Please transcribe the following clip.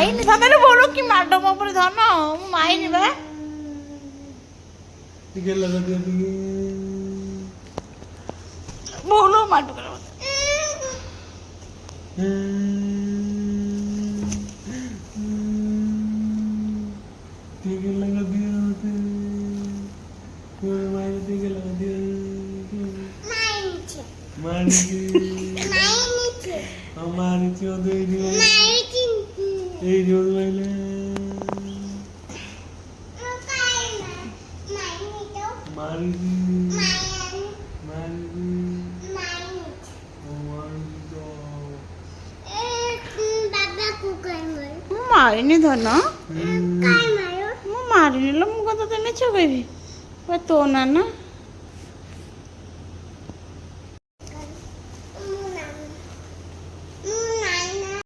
ମାଇନି ଧନ ବୋलो କି ମାଡ ମୋ ଉପରେ ଧନ ମୁଁ ମାଇନି ବା ଟିକେ ଲଗା ଦିଅ ଟିକେ ବୋलो ମାଡ କର ଟିକେ ଲଗା ଦିଅ कोई मार के लगा दिया मारिचे हम मारिचे ओ दे दियो ए दियो वाले मारिचे मारिनी धन ମୁଁ ମାରିନି ଲୋ ମୁଁ କଥା ତତେ ମିଛ କହିବି तो ना ना